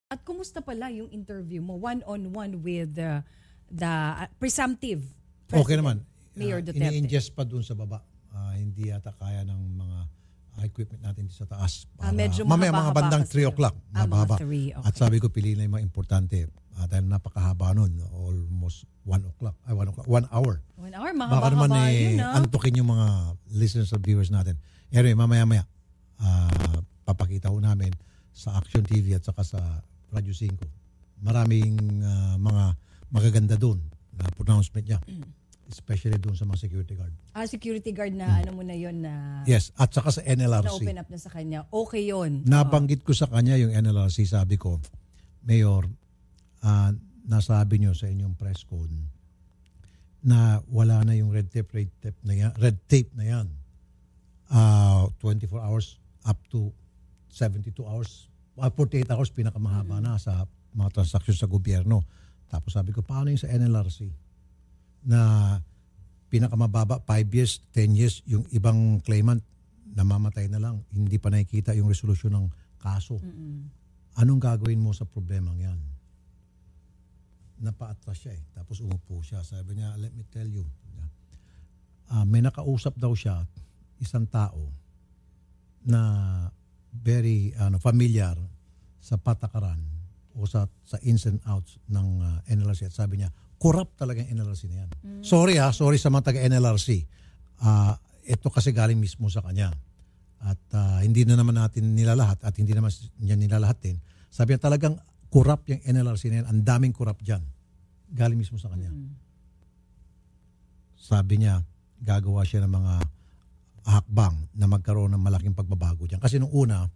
At kumusta pala yung interview mo one-on-one with the presumptive president, Okay naman. Mayor Duterte? Ini-ingest pa dun sa baba. Hindi yata kaya ng mga equipment natin sa taas. Medyo mamaya mga mahaba-haba bandang kasi 3 o'clock. Mahaba. mga 3, okay. At sabi ko, piliin na yung mga importante. Dahil napakahaba nun. Almost 1 o'clock. 1 hour. 1 hour, Baka naman mahaba-haba yun. antukin yung mga listeners and viewers natin. Anyway, mamaya-maya. Papakita ko namin sa Action TV at saka sa Radyo 5. Maraming mga magaganda doon na pronouncement niya. Especially doon sa mga security guard. Security guard na ano mo na yun na... Yes, at saka sa NLRC. Na-open up na sa kanya. Okay yun. Nabanggit ko sa kanya yung NLRC. Sabi ko, Mayor, nasabi nyo sa inyong press con na wala na yung red tape na yan. 24 hours up to 72 hours. 48 hours pinakamahaba na sa mga transaksyon sa gobyerno. Tapos sabi ko, paano yung sa NLRC? Na pinakamababa 5 years, 10 years, yung ibang claimant namamatay na lang, hindi pa nakikita yung resolusyon ng kaso. Anong gagawin mo sa problemang yan? Napaatras siya Tapos umupo siya. Sabi niya, let me tell you. May nakausap daw siya, isang tao na very familiar sa patakaran o sa ins and outs ng NLRC. At sabi niya, corrupt talaga yung NLRC na yan. Sorry sa mga taga-NLRC. Ito kasi galing mismo sa kanya. At hindi na naman natin nilalahat at hindi naman niya nilalahat din. Sabi niya talagang corrupt yung NLRC na yan. Ang daming corrupt dyan. Galing mismo sa kanya. Sabi niya, gagawa siya ng mga hakbang na magkaroon ng malaking pagbabago dyan. Kasi nung una,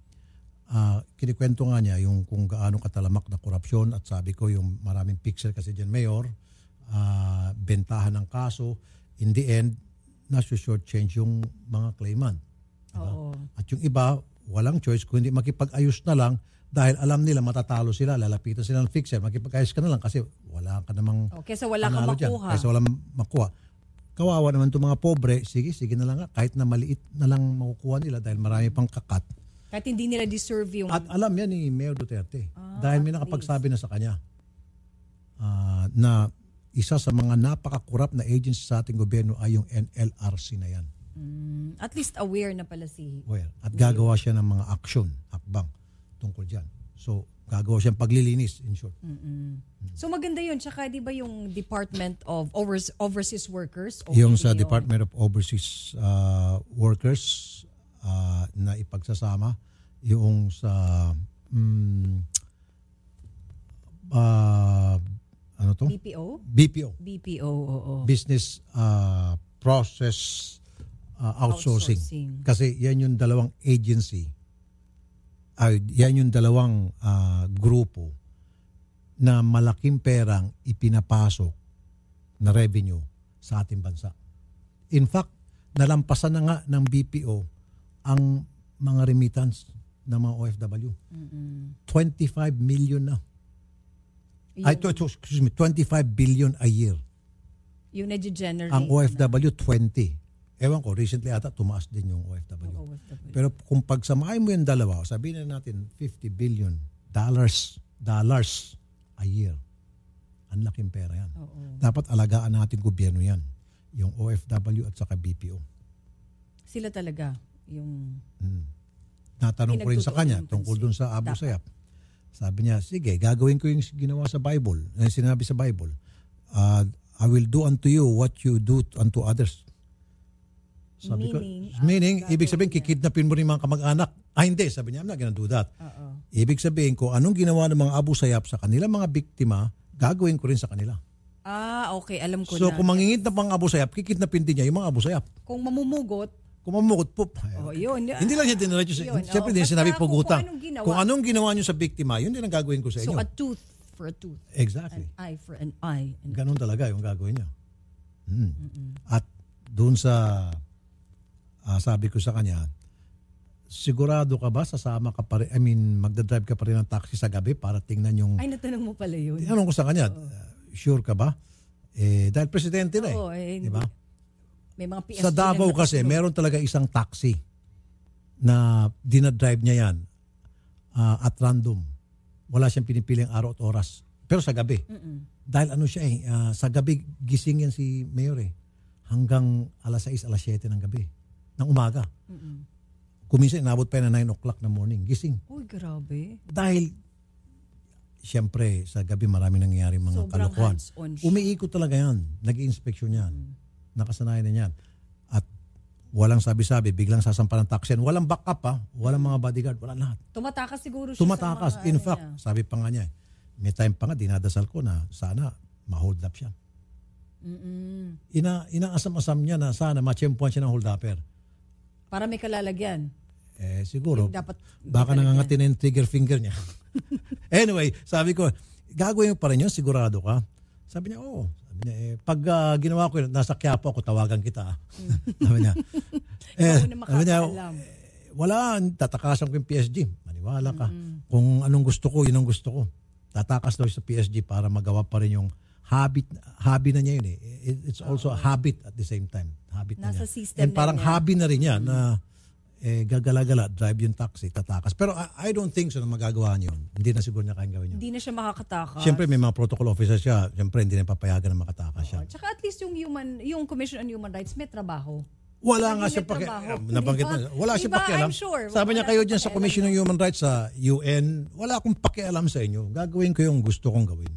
kinikwento nga niya yung kung gaano katalamak na korupsyon at sabi ko yung maraming pixel kasi dyan, Mayor, bentahan ng kaso, in the end, nasa-short change yung mga claimant. Diba? At yung iba, walang choice kung hindi makipag-ayos na lang dahil alam nila matatalo sila, lalapitan sila ng fixer, makipag-ayos ka na lang kasi wala ka namang kesa wala kang makuha. Kaysa walang makuha. Kawawa naman itong mga pobre, sige na lang kahit na maliit na lang makukuha nila dahil marami pang kakat. Kahit hindi nila deserve yung... At alam yan ni Mayor Duterte. Dahil may nakapagsabi na sa kanya na isa sa mga napaka-corrupt na agency sa ating gobyerno ay yung NLRC na yan. At least aware na pala si... At gagawa siya ng mga aksyon, hakbang tungkol dyan. So, gagawa siyang paglilinis, in short. So maganda yun. Tsaka di ba yung Department of Overseas Workers? Yung sa Department of Overseas Workers na ipagsasama, yung sa ano to? BPO? BPO, oo. Business Process Outsourcing. Kasi yan yung dalawang agency, yan yung dalawang grupo na malaking perang ipinapasok na revenue sa ating bansa. In fact, nalampasan na nga ng BPO ang mga remittance ng mga OFW. 25 million na. 25 billion a year. Yung na-generate. Ang OFW, 20. Ewan ko, recently ata tumaas din yung OFW. Pero kung pagsamahin mo yung dalawa, sabihin na natin $50 billion a year. Ang laking pera yan. Dapat alagaan natin gobyerno yan. Yung OFW at saka BPO. Sila talaga yung... Natanong ko rin sa kanya tungkol dun sa Abu Sayyaf. Sabi niya, sige, gagawin ko yung ginawa sa Bible. Sinabi sa Bible, I will do unto you what you do unto others. Sabi meaning ibig sabihin, kikidnapin mo rin mga kamag-anak. Hindi, sabi niya, I'm not gonna do that. Ibig sabihin ko, anong ginawa ng mga Abu Sayyaf sa kanilang mga biktima, gagawin ko rin sa kanila. Okay, alam ko na. So kung mangingit na pang Abu Sayyaf, kikidnapin din niya yung mga Abu Sayyaf. Kung mamumugot, po. Yun. Hindi lang niya diniretso. Siyempre din sinabi pagutang. Kung anong ginawa niyo sa biktima, yun din ang gagawin ko sa inyo. So a tooth for a tooth. Exactly. An eye for an eye. Ganun talaga yung gagawin niya. At doon sa sabi ko sa kanya, sigurado ka ba sasama ka pa rin, magdadrive ka pa rin ng taxi sa gabi para tingnan yung... Ay, natanong mo pala yun. Tinanong ko sa kanya, sure ka ba? Dahil presidente na di ba? May mga PS sa Davao kasi, meron talaga isang taxi na dinadrive niya yan at random. Wala siyang pinipiling araw at oras. Pero sa gabi. Dahil ano siya sa gabi gising yan si Mayor hanggang alas 6, alas 7 ng gabi. Ng umaga. Kuminsan inabot pa yan na 9 o'clock na morning. Gising. Uy, grabe. Dahil siyempre sa gabi marami nangyayari mga Sobrang kalokohan. hands-on siya. Umiikot talaga yan. Nag-i-inspeksyon yan. Nakasanayan na yan. At walang sabi-sabi, biglang sasampan ng taxi. Walang backup walang mga bodyguard, walang lahat. Tumatakas siguro siya Tumatakas. sa mga In fact, sabi pa nga niya, may time pa nga, dinadasal ko na sana ma-hold up siya. Inaasam-asam niya na sana ma-champuan siya ng hold upper. Para may kalalagyan. Siguro, Dapat baka nangangati na yung trigger finger niya. Anyway, sabi ko, gagawin mo pa rin yun, sigurado ka? Sabi niya, oo. Sabi niya, pag ginawa ko yun, nasa Quiapo ako, tawagan kita. Sabi niya, sabi niya, wala, tatakasan ko yung PSG. Maniwala ka. Kung anong gusto ko, yun ang gusto ko. Tatakas daw sa PSG para magawa pa rin yung hobby na niya yun It's also a habit at the same time. Habit na Nasa niya. system And parang na niya. hobby na rin niya na gagala-gala, drive yung taxi, tatakas. Pero I don't think so na magagawa niya yun. Hindi na siguro niya kayang gawin yun. Hindi na siya makakatakas. Siyempre may mga protocol officer siya. Siyempre hindi na papayagan na makatakas siya. Tsaka at least yung Commission on Human Rights may trabaho. Wala nga Hindi siya may trabaho. nabanggit Diba? na. Wala siya Diba? pakialam. I'm sure. Sabi niya Wala kayo siyang dyan sa pakialam Commission on doon. Human Rights sa UN, wala akong pakialam sa inyo. Gagawin ko yung gusto kong gawin.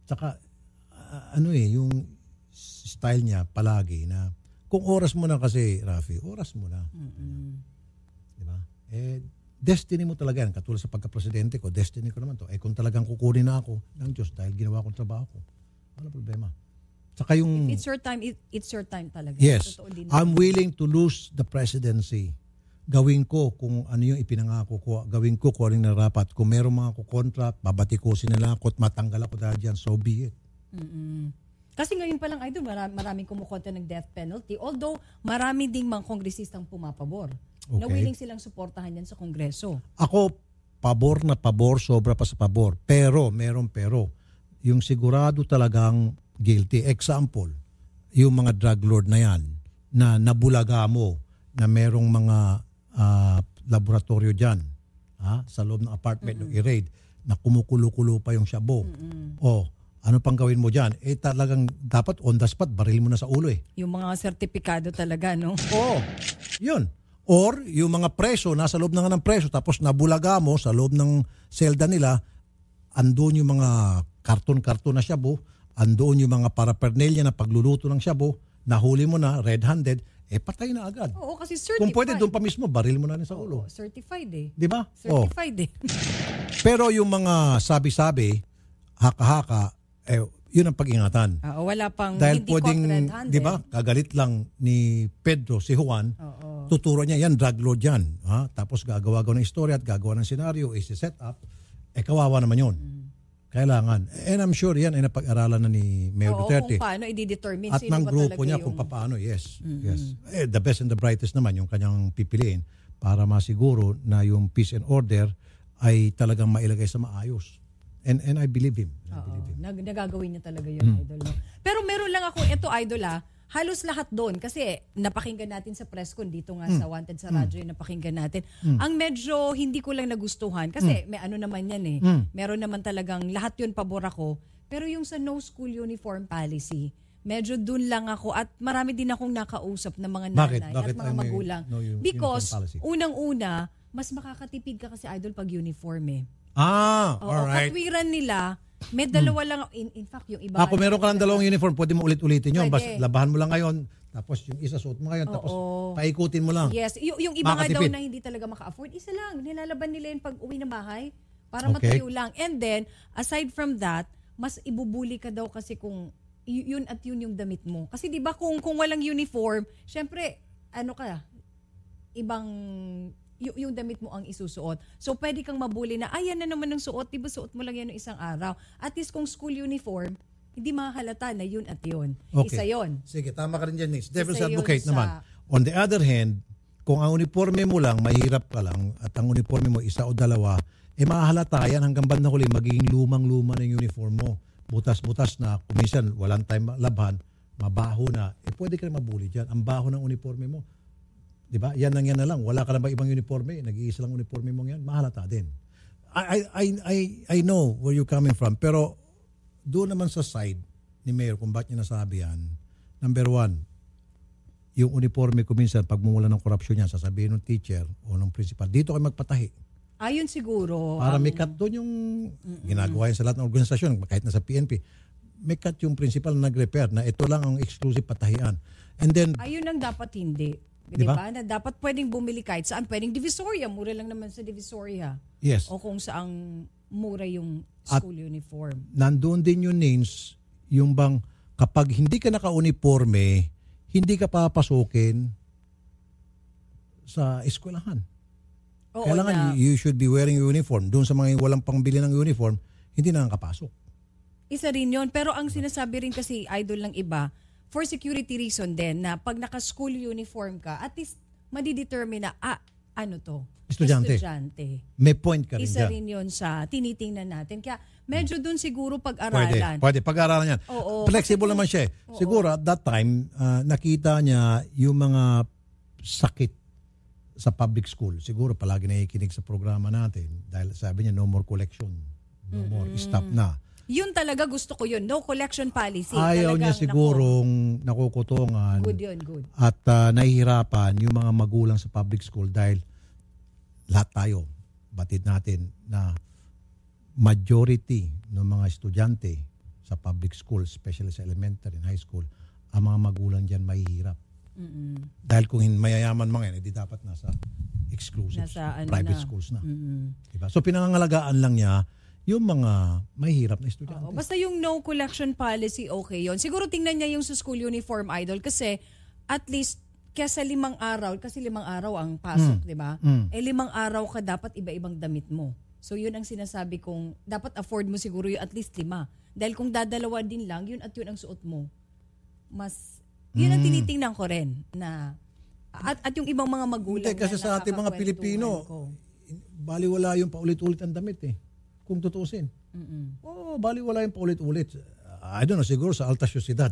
Tsaka yung style niya palagi na kung oras mo na kasi, Rafi, oras mo na. Diba? Destiny mo talaga yan. Katulad sa pagka-presidente ko, destiny ko naman to. Kung talagang kukunin na ako ng Diyos dahil ginawa kong trabaho ko, wala problema. Tsaka yung... If it's your time, it's your time talaga. Yes. Totoo din I'm naman. willing to lose the presidency. Gawin ko kung ano yung ipinangako ko. Gawin ko kung ano yung narapat. Kung meron mga kukontra, babatikusin nila ako at matanggal ako dahil dyan. So be it. Kasi ngayon pa lang, Idol, maraming kumukontra ng death penalty. Although, marami ding mga kongresistang pumapabor. Okay. Na willing silang suportahan yan sa Kongreso. Ako, pabor na pabor, sobra pa sa pabor. Pero, merong pero. Yung sigurado talagang guilty. Example, yung mga drug lord na yan, na nabulaga mo, na merong mga laboratorio dyan, sa loob ng apartment ng i-raid, na kumukulo-kulo pa yung shabu. O, ano pang gawin mo dyan? Talagang dapat on the spot, baril mo na sa ulo Yung mga sertipikado talaga, no? Oo, yun. Or yung mga preso, nasa loob na nga ng preso, tapos nabulaga mo sa loob ng selda nila, andun yung mga karton-karton na shabu, andun yung mga paraphernalia na pagluluto ng shabu, nahuli mo na, red-handed, patay na agad. Oo, kasi certified. Kung pwede, doon pa mismo, baril mo na rin sa ulo. Certified Di ba? Certified Pero yung mga sabi-sabi, haka-haka, yun ang pag-ingatan. wala pang Dahil hindi pwedeng, caught red-handed. di ba, kagalit lang ni Pedro, si Juan, tuturo niya, yan, drug lord yan. Tapos gagawa ng istorya at gagawa ng senaryo, isi-set up, kawawa naman yun. Kailangan. And I'm sure yan ay napag-aralan na ni Mayor Duterte. Kung paano i-determine At sino ng ba grupo talaga niya yung... kung paano, yes. Yes. The best and the brightest naman yung kanyang pipiliin para masiguro na yung peace and order ay talagang mailagay sa maayos. And I believe him. Nagagawin niya talaga yun, Idol. No? Pero meron lang ako, ito Idol halos lahat doon kasi napakinggan natin sa press con dito nga sa Wanted sa radyo, napakinggan natin. Ang medyo hindi ko lang nagustuhan kasi may ano naman yan meron naman talagang lahat yun pabor ako. Pero yung sa no school uniform policy, medyo dun lang ako at marami din akong nakausap ng mga nanay at mga magulang. Because unang-una, mas makakatipid ka kasi Idol pag uniform alright. Katwiran nila, may dalawa lang. In fact, yung iba... Kung meron ka ng dalawang uniform, pwede mo ulit-ulitin yun. Basta labahan mo lang ngayon, tapos yung isa suot mo ngayon, tapos paikutin mo lang. Yes. Yung iba nga daw na hindi talaga maka-afford, isa lang. Nilalaban nila yung pag-uwi ng bahay para matuyo lang. And then, aside from that, mas ibubuli ka daw kasi kung yun at yun yung damit mo. Kasi di ba kung walang uniform, syempre, ibang... yung damit mo ang isusuot. So, pwede kang mabuli na, yan na naman ang suot. Diba suot mo lang yan ng isang araw. At least kung school uniform, hindi makahalata na yun at yun. Okay. Isa yun. Sige, tama ka rin dyan, Nix. Devil's Isa yun advocate sa- naman. On the other hand, kung ang uniforme mo lang, mahirap ka lang, at ang uniforme mo isa o dalawa, mahahalata yan hanggang bandang huli, magiging lumang-luma na yung uniform mo. Butas-butas na, kuminsan, walang time labhan, mabaho na, pwede ka na mabuli dyan. Ang baho ng uniforme mo. Diba? Yan na lang. Wala ka na ba ibang uniforme? Nag-iisa lang uniforme mo yan? Mahalata din. I know where you're coming from, pero doon naman sa side ni Mayor kung bakit niya nasabi yan, number one, yung uniforme ko minsan, pagmumula ng korupsyon niya, sasabihin ng teacher o ng principal, dito kayo magpatahi. Ayun siguro. Para may cut doon yung ginagawa yan sa lahat ng organisasyon, kahit na sa PNP, may cut yung principal na nag-repair na ito lang ang exclusive patahian. And then, ayun ang dapat hindi. Diba? Na dapat pwedeng bumili kahit saan. Pwedeng Divisoria. Mura lang naman sa Divisoria. yes, O kung saang mura yung school uniform. nandoon din yung names, yung bang kapag hindi ka naka-uniforme, hindi ka papasukin sa eskwelahan. Oo, Kailangan you should be wearing your uniform. Doon sa mga walang pangbili ng uniform, hindi na nakapasok. isa rin yun. Pero ang sinasabi rin kasi, idol ng iba, for security reason din, na pag naka-school uniform ka, at least madidetermine na, ano to? Estudyante. May point ka rin Isa dyan. rin yun sa tinitingnan natin. Kaya medyo dun siguro pag-aralan. Pwede. Pag-aralan yan. Oo. Flexible naman siya. Siguro at that time, nakita niya yung mga sakit sa public school. Siguro palagi nakikinig sa programa natin dahil sabi niya no more collection. No more. Stop na. Yun talaga gusto ko yun. No collection policy. Ayaw niya sigurong nakukutungan. Good yun, good. At nahihirapan yung mga magulang sa public school dahil lahat tayo, batid natin na majority ng mga estudyante sa public school, especially sa elementary and high school, ang mga magulang dyan mahihirap. Dahil kung mayayaman mga yan, hindi dapat nasa exclusive private schools na. Diba? So pinangangalagaan lang niya yung mga mahihirap na estudyante. Basta yung no collection policy, okay yun. Siguro tingnan niya yung sa school uniform, idol, kasi at least kesa 5 araw, kasi 5 araw ang pasok, di ba? 5 araw ka dapat iba-ibang damit mo. So yun ang sinasabi kong dapat afford mo siguro yung at least 5. Dahil kung dadalawa din lang, yun at yun ang suot mo. Yun ang tinitingnan ko rin na at yung ibang mga magulang. Hindi, kasi sa ating mga Pilipino, baliwala yung paulit-ulit ang damit eh. Kung tutuusin. Baliwala yung paulit-ulit. I don't know, siguro sa alta syudad.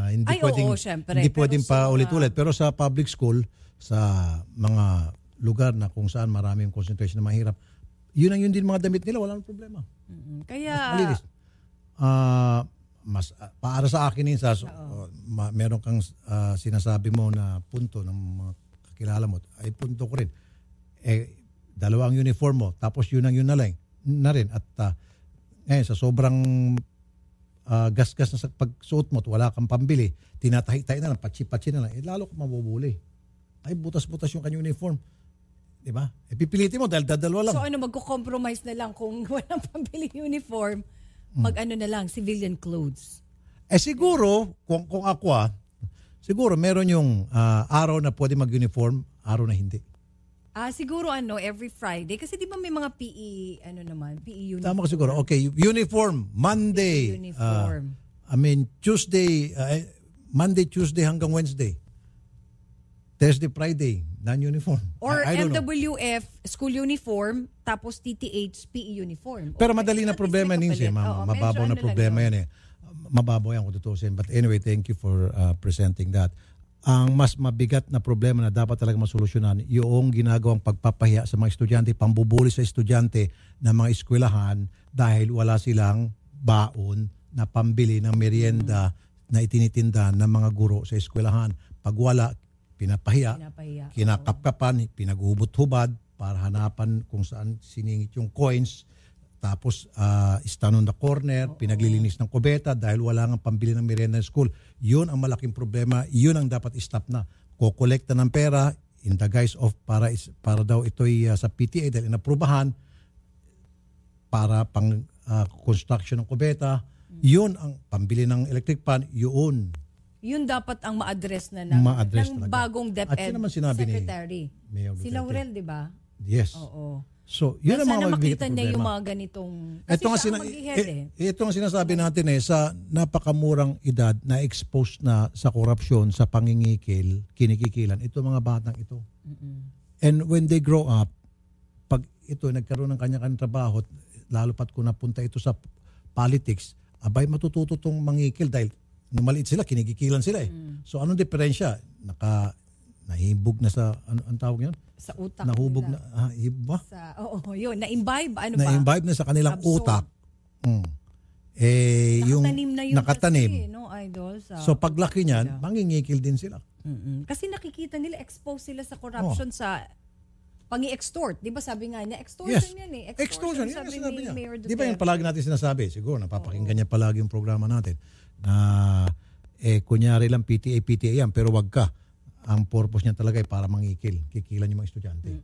Hindi pwedeng pa ulit-ulit. Pero sa public school, sa mga lugar na kung saan maraming concentration na mahirap, yun ang yun din mga damit nila, wala nang problema. Kaya, mas para sa akin meron kang sinasabi mo na punto ng mga kakilala mo, ay punto ko rin. Dalawa ang uniform mo, tapos yun ang yun na rin. At ngayon, sa sobrang gasgas na sa pagsuot mo at wala kang pambili, tinatahi-tahi na lang, patsi-patsi na lang, lalo ka mabubuli. Ay, butas-butas yung kanyang uniform. Diba? Pipilitin mo dahil dadalawa lang. So magko-compromise na lang kung walang pambili uniform, mag-ano na lang, civilian clothes. Siguro, kung ako siguro meron yung araw na pwede mag-uniform, araw na hindi. Siguro every Friday. Kasi di ba may mga PE, PE uniform. Tama ka siguro. Okay, uniform, Monday. Uniform. Tuesday, Monday, Tuesday hanggang Wednesday. Thursday, Friday, non-uniform. Or I don't MWF, school uniform, tapos TTH, PE uniform. Pero madali na problema ninsin. Mababaw na problema yan eh. Mababaw yan kung tutusin. But anyway, thank you for presenting that. Ang mas mabigat na problema na dapat talaga masolusyonan, yung ginagawang pagpapahiya sa mga estudyante, pambubuli sa estudyante ng mga eskwelahan dahil wala silang baon na pambili ng merienda na itinitinda ng mga guro sa eskwelahan. Pag wala, pinapahiya. Kinakapkapan, pinaghubot-hubad para hanapan kung saan siningit yung coins. Tapos, stand on the corner, pinaglilinis ng kubeta dahil wala nga pambili ng merienda ng school. Yun ang malaking problema. Yun ang dapat stop na. Kokolekta ng pera in the guise of para daw ito'y sa PTA dahil inaprubahan para pang construction ng kubeta. Yun ang pambili ng electric fan. Yun dapat ang ma-address na ng bagong DepEd Secretary. Si Laurel, di ba? Yes. Oo. So, yun ang mga makita niya yung mga ganitong... Kasi ito ang sinasabi natin sa napakamurang edad na exposed na sa korupsyon, sa pangingikil, kinikikilan. Ito mga batang ito. And when they grow up, pag ito nagkaroon ng kanya-kanyang trabaho, lalo pat kung napunta ito sa politics, abay matututo itong mangikil dahil nung maliit sila, kinikikilan sila So, anong diferensya? nahibog na sa, ang tawag yun? Sa utak Nahubog nila. na, iba? Yun. Na-imbibe. Ano ba? Na-imbibe na sa kanilang Absorb. utak. Yung Nakatanim na yun nakatanim. kasi, no, Idol? So paglaki niyan, mangingikil din sila. Kasi nakikita nila, exposed sila sa corruption sa pang-extort. Di ba sabi nga niya, extortion yan eh. Extortion, yan sabi sinabi ni niya. Mayor Di ba yung Duterte. palagi natin sinasabi? Siguro, napapakinggan niya palagi yung programa natin. Na, kunyari lang PTA yan, pero wag ka. Ang purpose niya talaga ay para mangikil. Kikilan yung mga estudyante.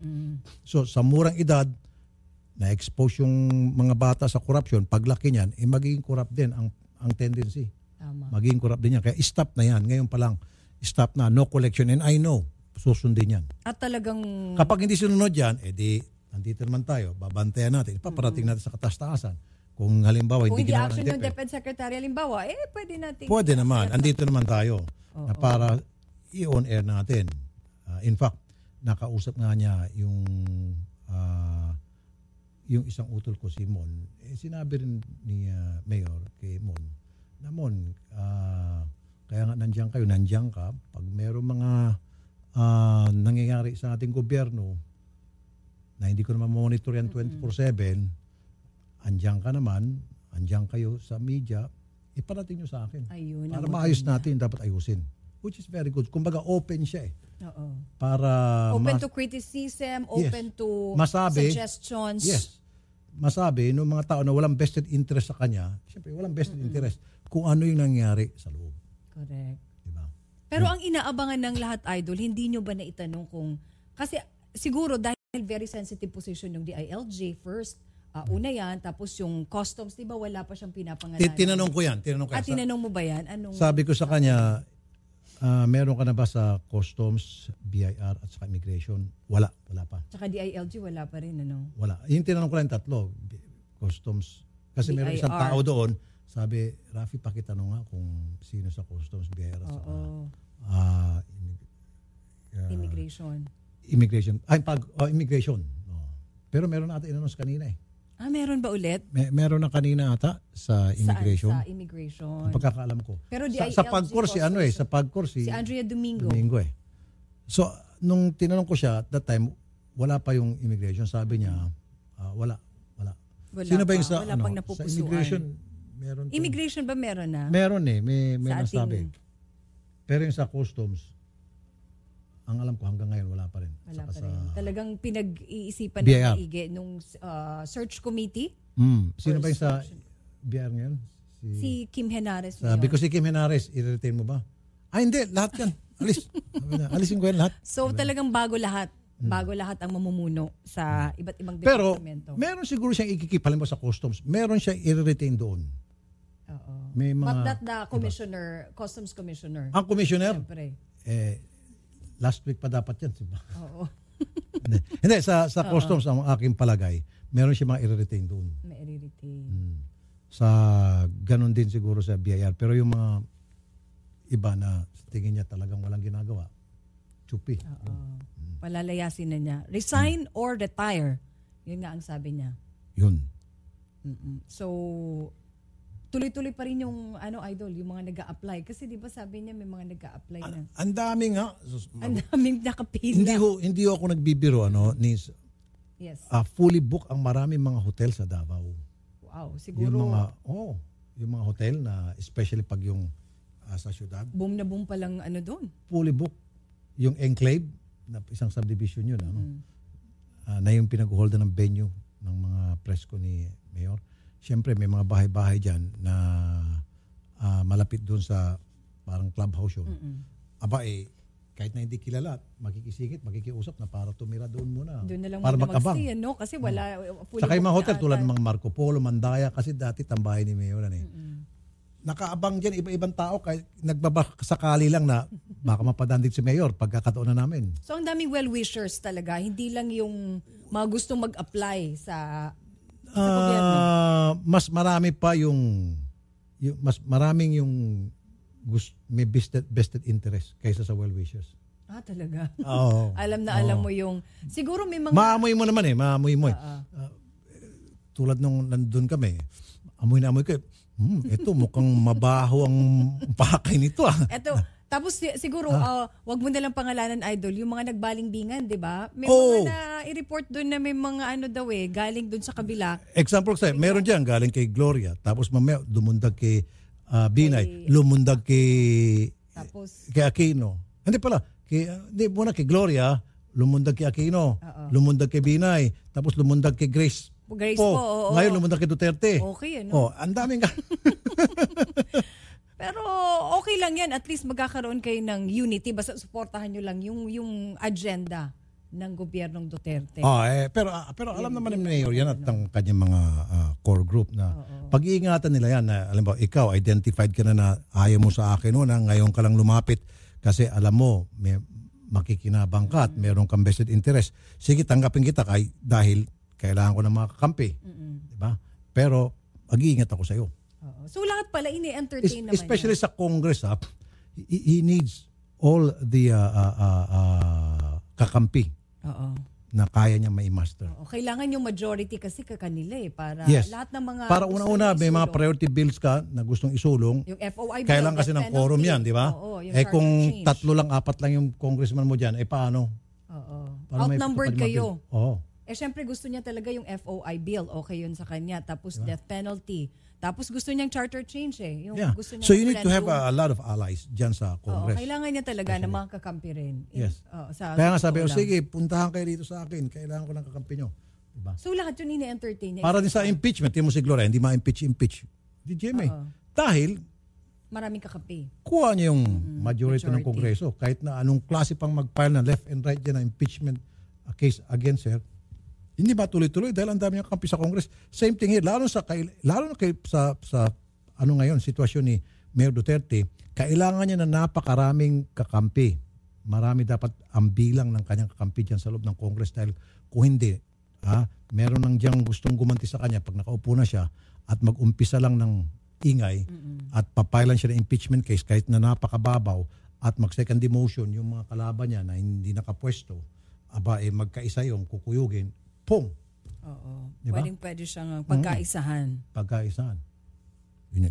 So, sa murang edad, na-expose yung mga bata sa corruption, paglaki niyan, magiging corrupt din ang tendency. Tama. Magiging corrupt din yan. Kaya stop na yan. Ngayon pa lang, stop na. No collection. And I know, susundin yan. At talagang... Kapag hindi sinunod yan, edi nandito naman tayo, babantayan natin, paparating natin sa kataas-taasan. Kung halimbawa, Kung hindi ginawa action ng ng DepEd, DepEd Secretary, halimbawa, pwede natin... pwede naman. Andito naman tayo na para i-on air natin. In fact, nakausap nga niya yung isang utol ko, si Mon. Sinabi rin ni Mayor kay Mon, na Mon, kaya nga nandiyan ka, pag meron mga nangyayari sa ating gobyerno na hindi ko naman monitor yan 24/7, andiyan kayo sa media, iparating nyo sa akin. Ayun, para maayos natin, dapat ayusin. Which is very good. Kumbaga open siya Oo. Para Open to criticism, open to masabi, suggestions. Yes. Masabi ng mga tao na walang vested interest sa kanya, siyempre walang vested interest kung ano yung nangyari sa loob. Correct. Diba? Pero ang inaabangan ng lahat, Idol, hindi nyo ba naitanong kung... Kasi siguro dahil very sensitive position yung DILG first, una yan, tapos yung customs, di ba wala pa siyang pinapangalanan? Tinanong ko yan. Tinanong mo ba yan? Anong... Sabi ko sa kanya, meron ka na ba sa customs, BIR at sa immigration? Wala pa. Tsaka DILG, wala pa rin, ano? Wala. Yung tinanong ko lang tatlo, customs. Kasi meron isang tao doon, sabi, Rafi, pakitanong nga kung sino sa customs, BIR at saka Immigration. Immigration. Immigration. Pero meron natin inanons kanina eh. Meron ba ulit? Meron na kanina ata sa immigration. Sa immigration. Ang pagkakaalam ko. Pero Sa PAGCOR si Andrea Domingo. So, nung tinanong ko siya, at that time, wala pa yung immigration. Sabi niya, wala. Sino ba yung sa napupusuan. Sa immigration? Meron. Immigration ba meron na? Meron eh. May Sa nasabi. Pero yung sa customs, ang alam ko hanggang ngayon wala pa rin. Wala Saka pa rin. Talagang pinag-iisipan BIR. ng maigi nung search committee. Sino ba yung sa BIR ngayon? Si Kim Henares. Sabi ko si Kim Henares, i-retain mo ba? Hindi, lahat yan. Alis. Alisin ko yan lahat. So talagang bago lahat. Bago lahat ang mamumuno sa iba't ibang Pero departamento. meron siguro siyang ikikip, halimbawa sa customs, meron siyang i-retain doon. Oo. May mga, But not the commissioner, customs commissioner. ang commissioner, Siyempre. last week pa dapat yan. Diba? Oo. Hindi, sa customs, ang aking palagay, meron siya mga i-retain doon. May i-retain. Sa ganun din siguro sa BIR. Pero yung mga iba na sa tingin niya talagang walang ginagawa, chupi. Palalayasin na niya. Resign or retire. Yun nga ang sabi niya. Yun. So, tuloy-tuloy pa rin yung Idol, yung mga nag-a-apply. Kasi di ba sabi niya may mga nag-a-apply na. Ang dami nga. Ang daming nakapila. Hindi ako nagbibiro, Nis. Yes. Fully book ang maraming mga hotel sa Davao. Wow, siguro Yung mga hotel na especially pag yung sa syudad. boom na boom pa lang doon. Fully book. Yung enclave, na isang subdivision yun, na yung pinag-holdan ng venue ng mga presko ni Mayor. Siyempre, may mga bahay-bahay dyan na malapit doon sa parang clubhouse yun. Kahit na hindi kilala, makikisingit, makikiusap na para tumira doon muna. Doon na lang para muna mag-abang. mag-stay, Kasi wala, fully Saka yung mga booked hotel na tulad ata. ng mga Marco Polo, Mandaya, kasi dati tambahay ni Mayor. Nakaabang dyan, iba-ibang tao, kahit nagbabakasakali lang na baka mapadandig si Mayor pagkakataon na namin. So ang daming well-wishers talaga. Hindi lang yung mga gustong mag-apply sa gobyerno. Mas marami pa mas maraming yung may vested interest kaysa sa well-wishers. Talaga. Oo. alam mo yung, siguro may mga... Maamoy mo naman maamoy mo. Tulad nung nandun kami, amoy na amoy ko. Ito mukhang mabaho ang pakay nito. Eto, Tapos siguro, wag mo nalang pangalanan, Idol, yung mga nagbalingbingan, di ba? May mga na i-report doon na may mga galing doon sa kabila. Example sa'yo, meron dyan galing kay Gloria, tapos mamaya lumundag kay Binay, lumundag kay Aquino. Hindi pala, muna kay Gloria, lumundag kay Aquino, lumundag kay Binay, tapos lumundag kay Grace po. Ngayon lumundag kay Duterte. Okay, ano? Ang daming Pero okay lang yan. At least magkakaroon kayo ng unity. Basta suportahan nyo lang yung agenda ng gobyernong Duterte. Pero alam naman ni Mayor yan at ang kanyang mga core group na pag-iingatan nila yan. Na, alam mo, ikaw, identified ka na ayaw mo sa akin na ngayon ka lang lumapit kasi alam mo, may makikinabang ka at meron kang vested interest. Sige, tanggapin kita dahil kailangan ko ng mga kakampi. Diba? Pero mag-iingat ako sa iyo. So lahat pala ini-entertain naman especially sa Congress, he needs all the kakampi na kaya niya mai-master. Kailangan yung majority kasi kanila para lahat ng mga para una-una may mga priority bills ka na gustong isulong. Yung FOI bill, kailangan kasi ng quorum yan, di ba? Kung 3 lang, 4 lang yung congressman mo dyan, paano? Outnumbered kayo. Syempre gusto niya talaga yung FOI bill, okay yun sa kanya. Tapos death penalty. Tapos gusto niyang charter change Yung gusto niya so you need to have a lot of allies dyan sa Congress. Kailangan niya talaga na mga kakampi rin. Yes. Kaya nga sabi ko, sige, puntahan kayo dito sa akin. Kailangan ko ng kakampi nyo. Diba? So lahat yun ini-entertain niya. Para din sa impeachment, yung mo si Gloria, hindi ma-impeach. Di Jimmy. Dahil maraming kakampi. Kuha niya yung majority ng Kongreso. Kahit na anong klase pang mag-file na left and right dyan na impeachment case against her, hindi ba tuloy-tuloy dahil ang dami ng kampi sa Congress. Same thing here, lalo na sa ngayon sitwasyon ni Mayor Duterte, kailangan niya na napakaraming kakampi. Marami dapat ang bilang ng kanyang kakampi diyan sa loob ng Congress dahil kung hindi, meron nang diyang gustong gumanti sa kanya pag nakaupo na siya at mag-umpisa lang ng ingay at papailan siya ng impeachment case kahit na napakababaw at mag-second demotion yung mga kalaban niya na hindi nakapwesto, magkaisa yung kukuyugin. Pum. Oo. Diba? Pwede siyang pagkaisahan.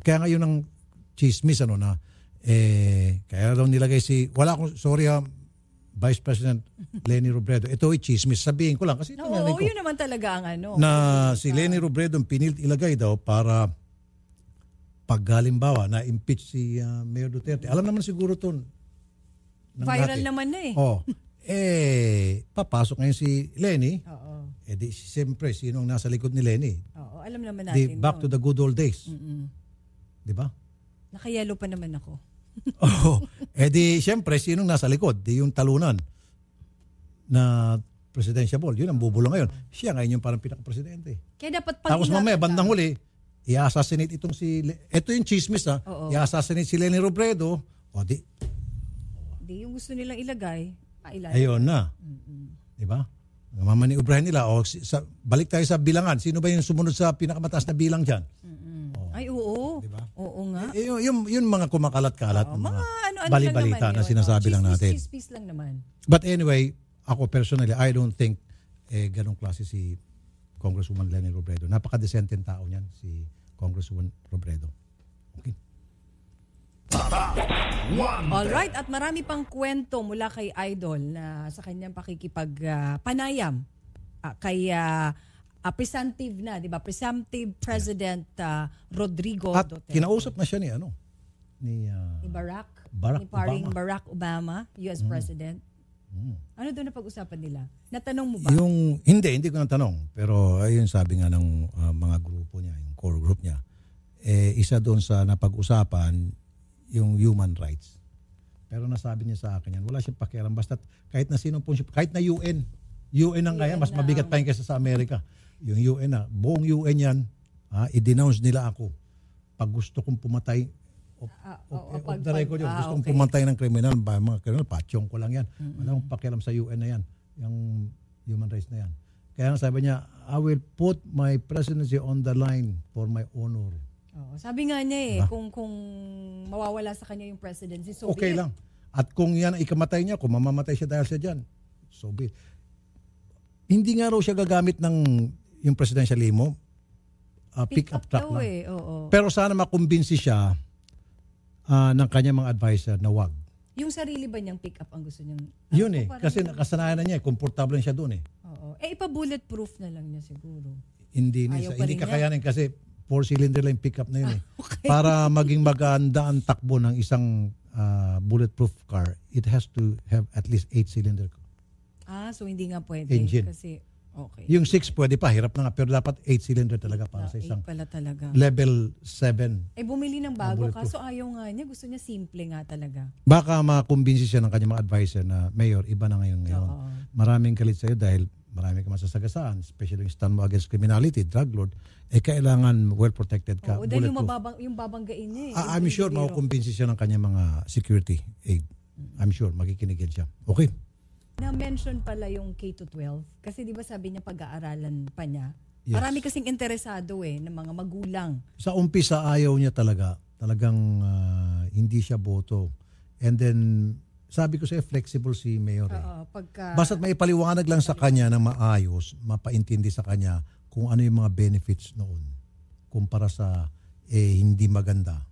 Kaya ngayon ang chismis na kaya daw nilagay Vice President Leni Robredo. Ito ay chismis. Sabihin ko lang kasi yun naman talaga ang si Leni Robredo pinilit ilagay daw para paghalimbawa na impeach si Mayor Duterte. Alam naman siguro to. Viral naman na papasok ngayon si Leni. Siyempre, sinong nasa likod ni Leni? Alam naman natin. Back to the good old days. Di ba? Nakayelo pa naman ako. Siyempre, sinong nasa likod? Yung talunan na presidential ball. Yun ang bubulong ngayon. Siya ngayon yung parang pinaka-presidente. Kaya dapat tapos mamaya, bandang huli, i-assassinate ito yung chismis i-assassinate si Leni Robredo. Yung gusto nilang ilagay, ayun na. Di ba? Mamaniubrahin nila. Balik tayo sa bilangan. Sino ba yung sumunod sa pinakamataas na bilang dyan? Ay, oo. Diba? Oo nga. Yung mga kumakalat-kalat, mga bali-balita na sinasabi lang natin. Chismis lang naman. But anyway, ako personally, I don't think ganong klase si Congresswoman Leni Robredo. Napaka-decenteng tao niyan, si Congresswoman Robredo. Okay. Alright, at marami pang kwento mula kay Idol na sa kanyang pakikipagpanayam kay presumptive na, di ba? Presumptive President Rodrigo at Duterte. Kinausap na siya ni paring Barack Obama, US President. Ano doon na pag-usapan nila? Natanong mo ba? Hindi ko natanong. Pero ayun sabi nga ng mga grupo niya, yung core group niya, isa doon sa napag-usapan yung human rights. Pero nasabi niya sa akin yan, wala siyang pakialam. Basta kahit na sino po siya, kahit na UN ang kaya, mas mabigat pa yun kaysa sa Amerika. Yung UN buong UN yan, i-denounce nila ako. Pag gusto kong pumatay, off the record yun, gusto kong pumatay ng kriminal, mga kriminal, patyong ko lang yan. Wala akong pakialam sa UN na yan, yung human rights na yan. Kaya sabi niya, I will put my presidency on the line for my honor. Sabi nga niya kung mawawala sa kanya yung presidency, so okay lang. At kung yan ikamatay niya, kung mamamatay siya dahil siya dyan, so be it. Hindi nga raw siya gagamit ng yung presidential limo, pick-up truck lang. Pero sana makumbinsi siya ng kanyang mga advisor na wag. Yung sarili ba niyang pick up ang gusto niyang... Yun eh. parang- Kasi nakasanayan na niya. Komportable na siya doon eh. Oo. Ipa-bulletproof na lang niya siguro. Hindi Ayaw pa hindi rin niya? kakayanin kasi 4-cylinder lang yung pickup na yun eh. Okay. Para maging maganda ang takbo ng isang bulletproof car, it has to have at least 8-cylinder. So hindi nga pwede. Engine. Kasi, okay. Yung 6 pwede pa, hirap na nga. Pero dapat 8-cylinder talaga para sa isang 8 pala talaga. level 7. Bumili ng bago, bulletproof. kaso ayaw nga niya. Gusto niya simple nga talaga. Baka makumbinsi siya ng kanyang mga advisor na, Mayor, iba na ngayon. Oo. Maraming kalit sa'yo dahil marami ka masasagasaan, especially yung stand mo against criminality, drug lord, kailangan well-protected ka. Oo, dahil bulletproof. yung babanggain niya eh. I'm sure makukumbinsi siya ng kanyang mga security aid. I'm sure makikinig yan siya. Okay. Na-mention pala yung K-12 kasi di ba sabi niya pag-aaralan pa niya. Yes. Marami kasing interesado ng mga magulang. Sa umpisa ayaw niya talagang hindi siya boto. And then sabi ko sa'yo, flexible si Mayor. Basta't maipaliwanag lang sa kanya na maayos, mapaintindi sa kanya kung ano yung mga benefits noon kumpara sa hindi maganda.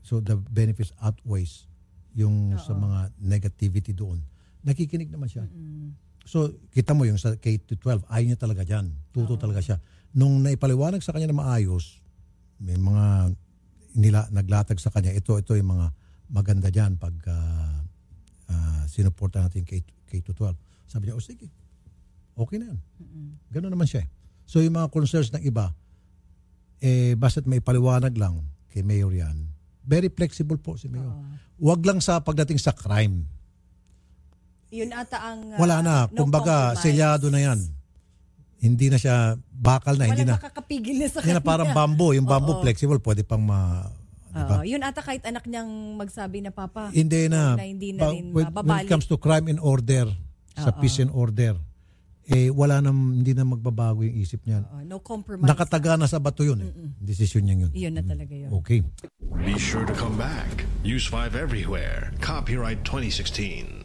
So the benefits outweighs yung sa mga negativity doon. Nakikinig naman siya. So kita mo yung sa K-12, ayaw niya talaga dyan. Tuto talaga siya. Nung naipaliwanag sa kanya na maayos, may mga naglatag sa kanya, ito yung mga maganda dyan pag sinuporta natin K-12. Sabi niya, sige, okay na yan. Gano'n naman siya. So yung mga concerns ng iba, basta't may paliwanag lang kay Mayor yan, very flexible po si Mayor. Huwag lang sa pagdating sa crime. Yun ata ang... Wala na. no Kumbaga, compromise. selyado na yan. Hindi na siya bakal na. Hindi na makakapigil na sa hindi kanya. na parang bamboo. Yung bamboo flexible, pwede pang diba? Yun ata kahit anak niyang magsabi na, Papa, Hindi na. hindi na rin When mababalik. it comes to crime and order, sa peace and order, hindi na magbabago yung isip niya. No compromise. Nakataga na sa bato yun. Desisyon niya yun. Yun na talaga yun. Okay. Be sure to come back. Use 5 everywhere. Copyright 2016.